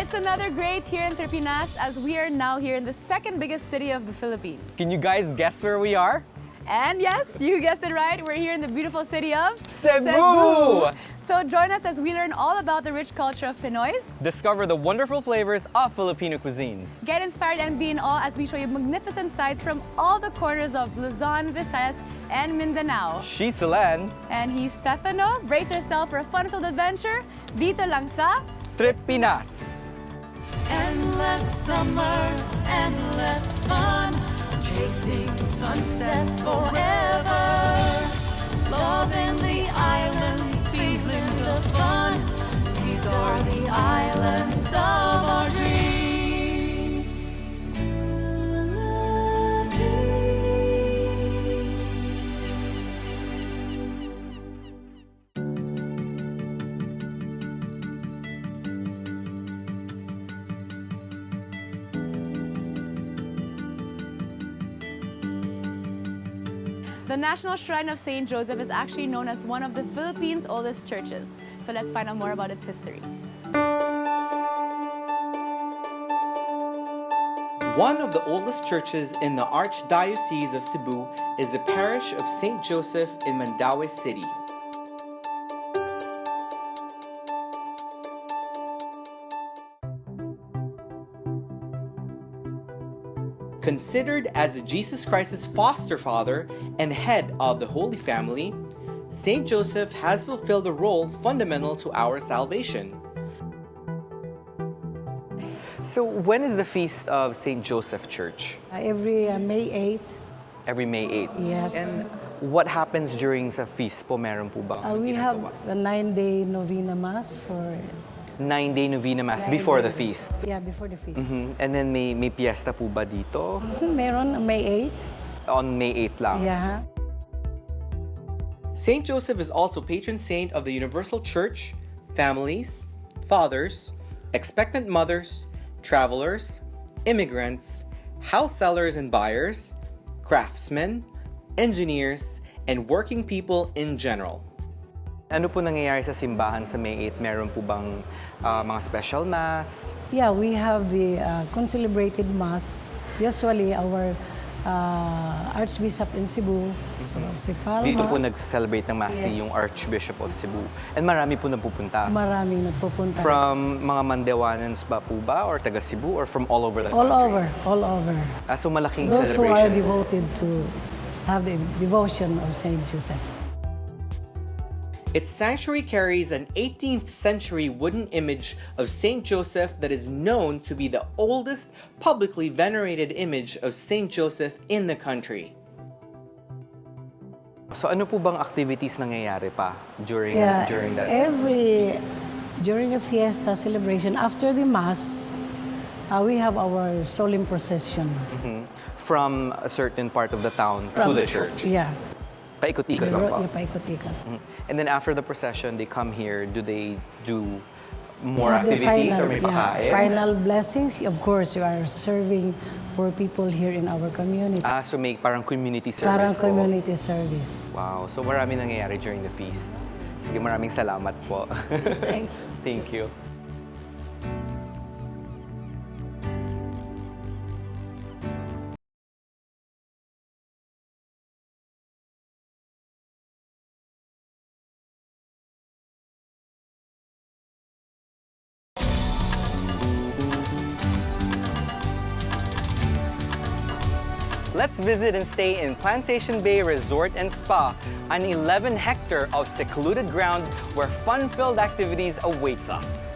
It's another great here in Tripinas as we are now here in the second biggest city of the Philippines. Can you guys guess where we are? And yes, you guessed it right, we're here in the beautiful city of Cebu! So join us as we learn all about the rich culture of Pinoys. Discover the wonderful flavors of Filipino cuisine. Get inspired and be in awe as we show you magnificent sights from all the corners of Luzon, Visayas, and Mindanao. She's Celan. And he's Stefano. Brace yourself for a fun-filled adventure dito lang sa Tripinas. Endless summer, endless fun, chasing sunsets forever. Loving the islands, feeling the fun. These are the islands of our dreams. The National Shrine of St. Joseph is actually known as one of the Philippines' oldest churches. So let's find out more about its history. One of the oldest churches in the Archdiocese of Cebu is the parish of St. Joseph in Mandaue City. Considered as Jesus Christ's foster father and head of the Holy Family, St. Joseph has fulfilled a role fundamental to our salvation. So when is the feast of St. Joseph Church? Every May 8th. Every May 8th. Yes. And what happens during sa feast po? Meron po bang We have ginagawa? a 9-day novena mass for... 9-day novena mass 9 before the days. feast. Yeah, before the feast. And then may piyesta po ba dito? Meron May 8th. On May 8 lang. Yeah. St. Joseph is also patron saint of the Universal Church, families, fathers, expectant mothers, travelers, immigrants, house sellers and buyers, craftsmen, engineers, and working people in general. Ano po nangyayari sa simbahan sa May 8? Meron po bang mga special mass? Yeah, we have the concelebrated mass. Usually our Archbishop in Cebu, so si Palma. Dito po nagsa-celebrate ng mass Yes. yung Archbishop of Cebu. And marami po napupunta. Maraming nagpupunta. From mga Mandawanans ba po ba? Or taga Cebu? Or from all over the all country? all over. So malaking Those who are celebration. devoted to have the devotion of Saint Joseph. Its sanctuary carries an 18th century wooden image of Saint Joseph that is known to be the oldest publicly venerated image of Saint Joseph in the country. So ano po bang activities nangyayari pa during that? During the fiesta celebration, after the mass, we have our solemn procession. From a certain part of the town to the church? Yeah. Paikot-ikot lang po? Yeah, paikot-ikot. And then after the procession, they come here. Do they do more The activities or may pakain? final blessings. Of course, you are serving poor people here in our community. So may parang community Sarang service po. community service. Wow. So marami nangyayari during the feast. Sige, maraming salamat po. Thank you. Let's visit and stay in Plantation Bay Resort and Spa, an 11-hectare of secluded ground where fun-filled activities awaits us.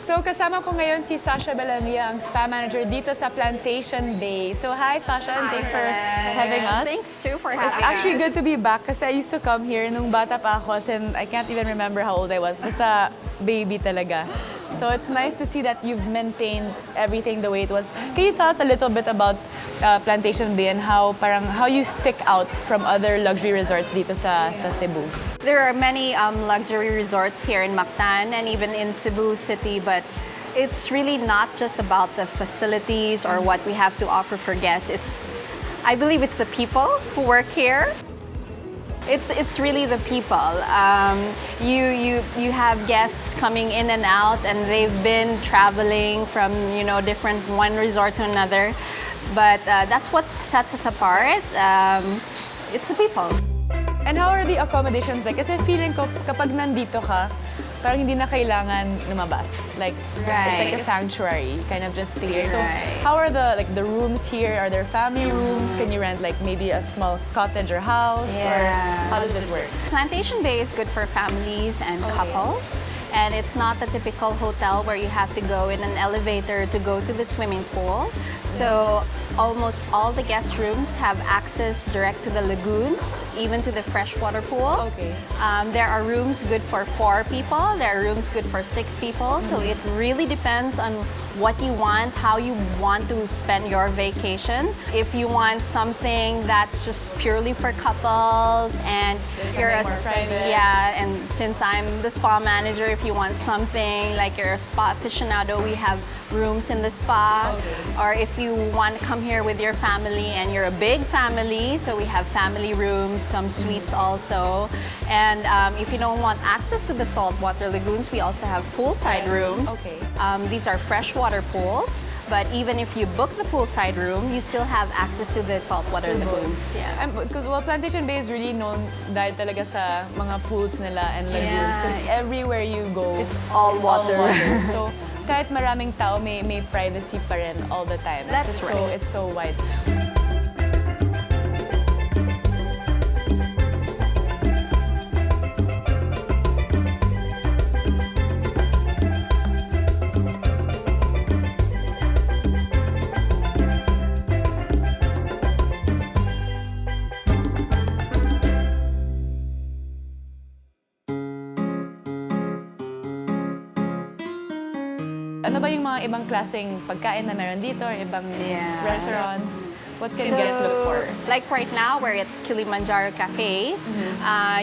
So kasama ko ngayon si Sasha Belamia, ang spa manager dito sa Plantation Bay. So hi Sasha, and thanks for having us. Thanks too for It's having actually us. good to be back kasi I used to come here nung bata pa ako and I can't even remember how old I was. Basta baby talaga. So it's nice to see that you've maintained everything the way it was. Can you tell us a little bit about Plantation Bay and how you stick out from other luxury resorts dito sa Cebu? There are many luxury resorts here in Mactan and even in Cebu City, but it's really not just about the facilities or what we have to offer for guests. I believe it's the people who work here. It's really the people. You have guests coming in and out, and they've been traveling from different one resort to another. But that's what sets us apart. It's the people. And how are the accommodations like? Kasi feeling ko kapag nandito ka, parang hindi na kailangan lumabas. Like it's like a sanctuary, kind of just stay here. So how are the rooms here? Are there family rooms? Can you rent like maybe a small cottage or house? Or how does it work? Plantation Bay is good for families and couples. And it's not the typical hotel where you have to go in an elevator to go to the swimming pool. So almost all the guest rooms have access direct to the lagoons, even to the freshwater pool. There are rooms good for 4 people. There are rooms good for 6 people. So it really depends on what you want, how you want to spend your vacation. If you want something that's just purely for couples and and since I'm the spa manager, if you want something like you're a spa aficionado, we have rooms in the spa. Or if you want to come here with your family and you're a big family, so we have family rooms, some suites also. And if you don't want access to the saltwater lagoons, we also have poolside rooms. These are freshwater pools, but even if you book the poolside room, you still have access to the saltwater lagoons. Because Plantation Bay is really known dahil talaga sa mga pools nila and lagoons. Because everywhere you go, it's all water. So kahit maraming tao, may privacy pa rin all the time. That's right. So it's so wide. Ano ba yung mga ibang klaseng pagkain na meron dito or ibang restaurants? What can guests look for? Like right now, we're at Kilimanjaro Cafe.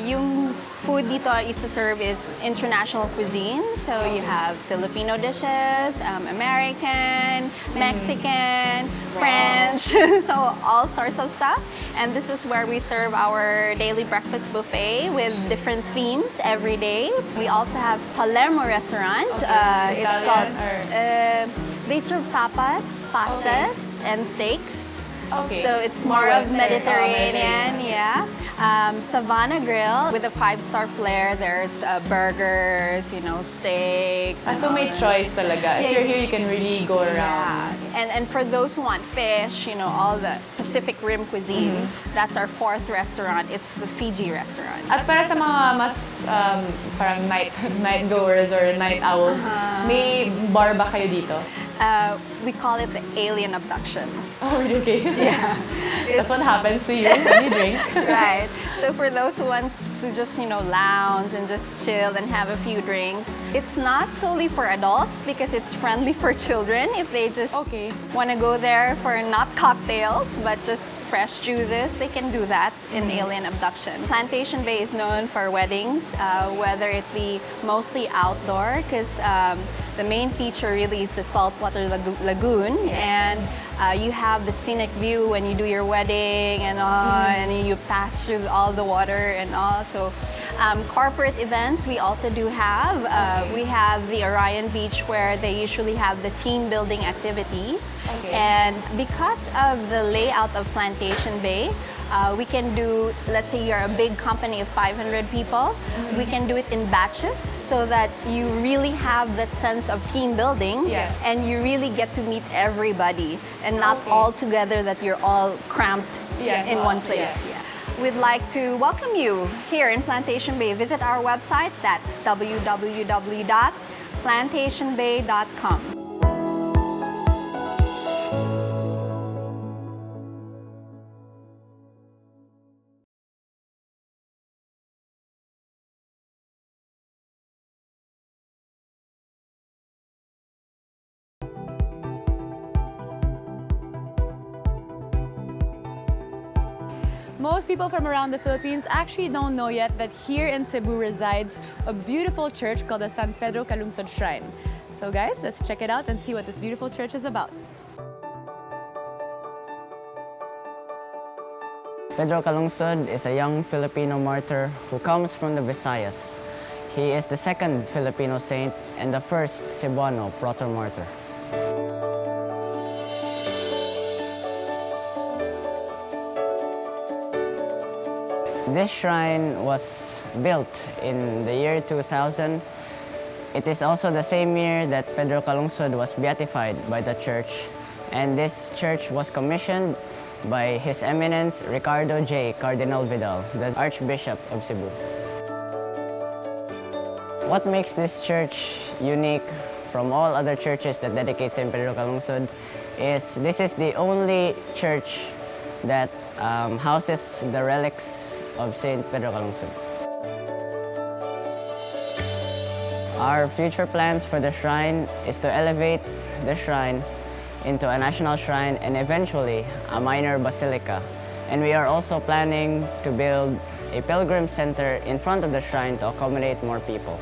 Yung food dito served is international cuisine. So you have Filipino dishes, American, Mexican, French, so all sorts of stuff. And this is where we serve our daily breakfast buffet with different themes every day. We also have Palermo restaurant. It's called, they serve tapas, pastas, and steaks. So it's more of Mediterranean, Savannah Grill with a 5-star flair. There's burgers, steaks. So may choice talaga. If you're here, you can really go around. And for those who want fish, all the Pacific Rim cuisine, that's our 4th restaurant. It's the Fiji restaurant. At para sa mga mas parang night goers or night owls, may bar ba kayo dito? We call it the alien abduction. Oh, really? Okay. That's what happens to you when you drink. Right. So for those who want to just, lounge and just chill and have a few drinks, it's not solely for adults because it's friendly for children if they just want to go there for not cocktails, but just fresh juices, they can do that in alien abduction. Plantation Bay is known for weddings, whether it be mostly outdoor, because the main feature really is the saltwater lagoon, and you have the scenic view when you do your wedding and all, and you pass through all the water and all. So corporate events we also do have. We have the Orion Beach where they usually have the team building activities. And because of the layout of Plantation Bay, we can do, let's say you're a big company of 500 people, we can do it in batches so that you really have that sense of team building and you really get to meet everybody and not all together that you're all cramped in one place. We'd like to welcome you here in Plantation Bay. Visit our website, that's www.plantationbay.com. Most people from around the Philippines actually don't know yet that here in Cebu resides a beautiful church called the San Pedro Calungsod Shrine. So guys, let's check it out and see what this beautiful church is about. Pedro Calungsod is a young Filipino martyr who comes from the Visayas. He is the second Filipino saint and the first Cebuano proto-martyr. This shrine was built in the year 2000. It is also the same year that Pedro Calungsod was beatified by the church, and this church was commissioned by His Eminence Ricardo J. Cardinal Vidal, the Archbishop of Cebu. What makes this church unique from all other churches that dedicate St. Pedro Calungsod is this is the only church that houses the relics of St. Pedro Calungsod. Our future plans for the shrine is to elevate the shrine into a national shrine and eventually a minor basilica. And we are also planning to build a pilgrim center in front of the shrine to accommodate more people.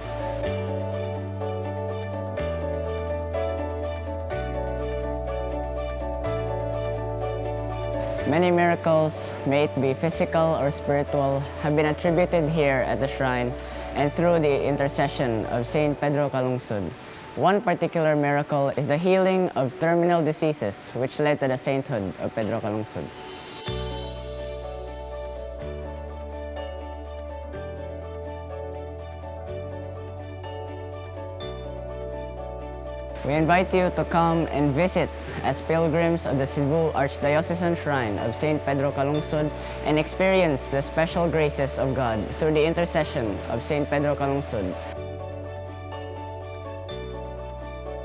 Many miracles, may it be physical or spiritual, have been attributed here at the shrine and through the intercession of St. Pedro Calungsod. One particular miracle is the healing of terminal diseases which led to the sainthood of Pedro Calungsod. We invite you to come and visit as pilgrims of the Cebu Archdiocesan Shrine of St. Pedro Calungsod and experience the special graces of God through the intercession of St. Pedro Calungsod.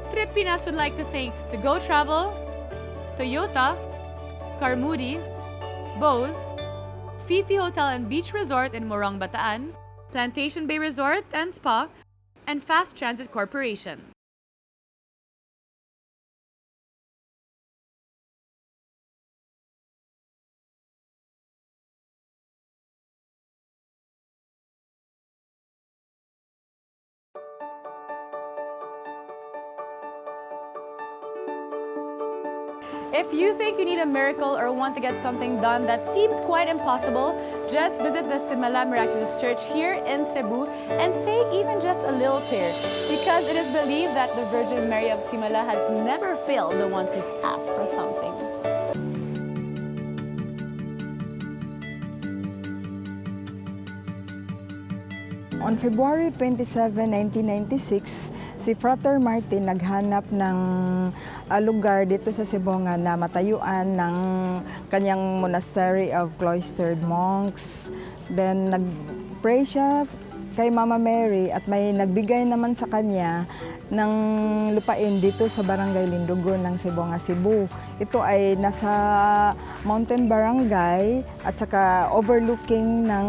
Tripinas would like to thank To Go Travel, Toyota, Carmudi, Bose, Fifi Hotel and Beach Resort in Morong, Bataan, Plantation Bay Resort and Spa, and Fast Transit Corporation. If you think you need a miracle or want to get something done that seems quite impossible, just visit the Simala Miraculous Church here in Cebu and say even just a little prayer, because it is believed that the Virgin Mary of Simala has never failed the ones who've asked for something. On February 27, 1996, si Frater Martin naghanap ng lugar dito sa Cebu nga na matayuan ng kanyang monastery of cloistered monks. Then nag-pray siya kay Mama Mary at may nagbigay naman sa kanya ng lupain dito sa Barangay Lindugon ng Cebu. Ito ay nasa mountain barangay at saka overlooking ng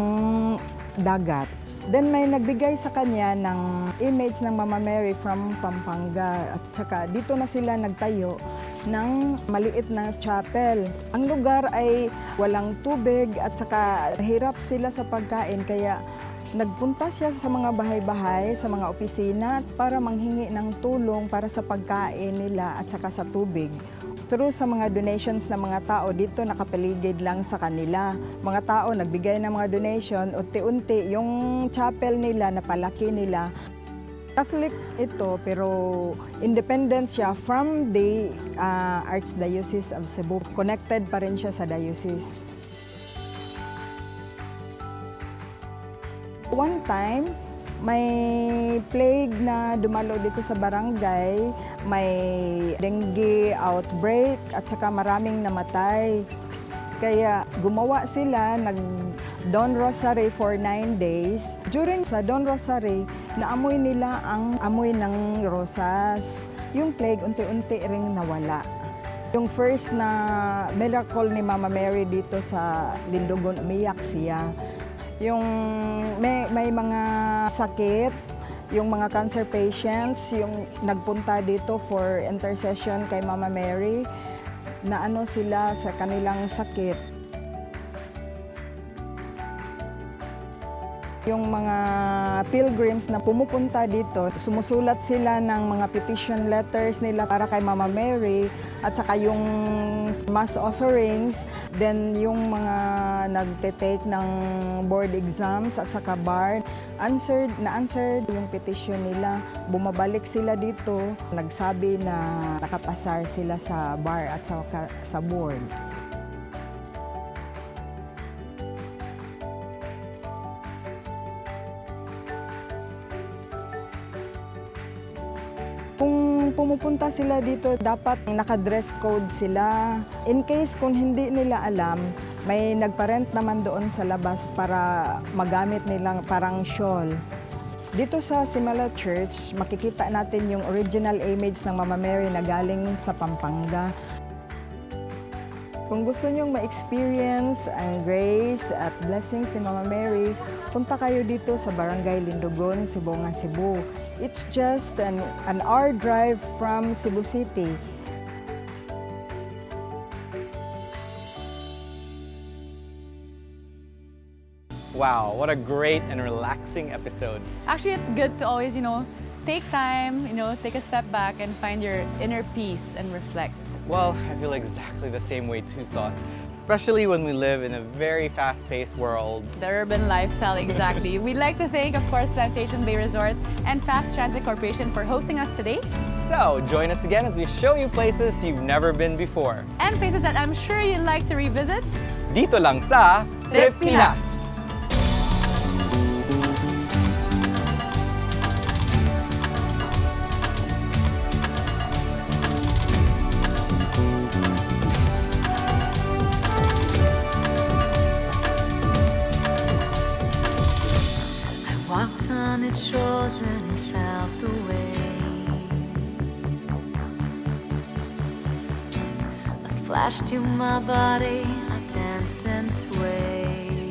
dagat. Then may nagbigay sa kanya ng image ng Mama Mary from Pampanga at saka dito na sila nagtayo ng maliit na chapel. Ang lugar ay walang tubig at saka hirap sila sa pagkain kaya nagpunta siya sa mga bahay-bahay, sa mga opisina para manghingi ng tulong para sa pagkain nila at saka sa tubig. Through sa mga donations ng mga tao dito nakapaligid lang sa kanila. Mga tao nagbigay ng mga donation, unti-unti yung chapel nila napalaki nila. Catholic ito pero independent siya from the Archdiocese of Cebu. Connected pa rin siya sa diocese. One time, may plague na dumalo dito sa barangay, may dengue outbreak at saka maraming namatay. Kaya gumawa sila, nag-Dawn Rosary for 9 days. During sa Dawn Rosary, naamoy nila ang amoy ng rosas. Yung plague unti-unti ring nawala. Yung first na miracle ni Mama Mary dito sa Lindugon, umiyak siya. Yung may mga sakit, yung mga cancer patients, yung nagpunta dito for intercession kay Mama Mary, na ano sila sa kanilang sakit. Yung mga pilgrims na pumupunta dito, sumusulat sila ng mga petition letters nila para kay Mama Mary at saka yung mass offerings. Then yung mga nagte-take ng board exams at saka bar, na-answered yung petition nila. Bumabalik sila dito, nagsabi na nakapasar sila sa bar at saka sa board. Kung pumupunta sila dito, dapat naka-dress code sila. In case kung hindi nila alam, may nagparent naman doon sa labas para magamit nilang parang shawl. Dito sa Simala Church, makikita natin yung original image ng Mama Mary na galing sa Pampanga. Kung gusto nyong ma-experience ang grace at blessings ni Mama Mary, punta kayo dito sa Barangay Lindogon, Sibonga, Cebu. It's just an hour drive from Cebu City. Wow, what a great and relaxing episode. Actually, it's good to always, take time, take a step back and find your inner peace and reflect. Well, I feel exactly the same way too, Sauce. Especially when we live in a very fast-paced world. The urban lifestyle, exactly. We'd like to thank, of course, Plantation Bay Resort and Fast Transit Corporation for hosting us today. So, join us again as we show you places you've never been before. And places that I'm sure you'd like to revisit. Dito lang sa Tripinas. Walked on its shores and felt the wave. A splash to my body, I danced and swayed.